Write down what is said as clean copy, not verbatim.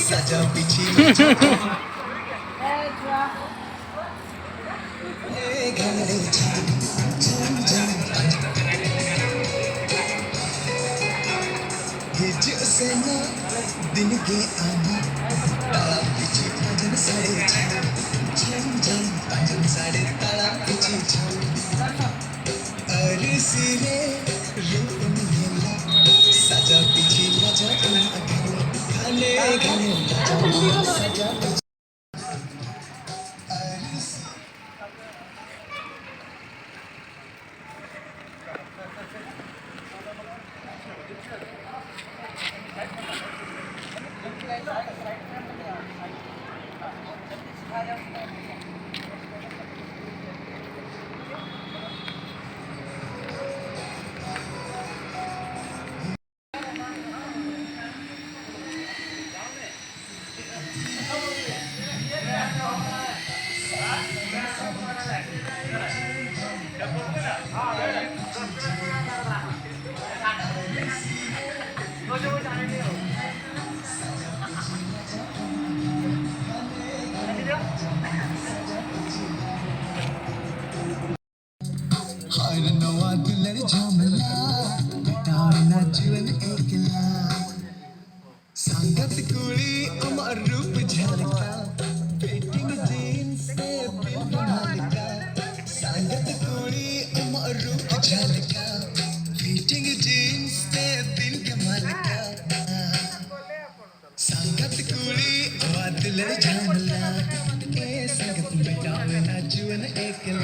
सजा पीछे दिन के आना ताला पीछे भजन साड़े झम झम भजन साड़े ताला पीछे झम अरे सिरे रूप मिला सजा पीछे मजा घने घने सजा संगत कुड़ी अमर रूप झलका पेटिंग जीन्स से बिल मालिका संगत कुड़ी अमर रूप झलका पेटिंग जीन्स से बिल मालिका संगत कुड़ी बादल झलका ए संगत में जावे ना जुन एकला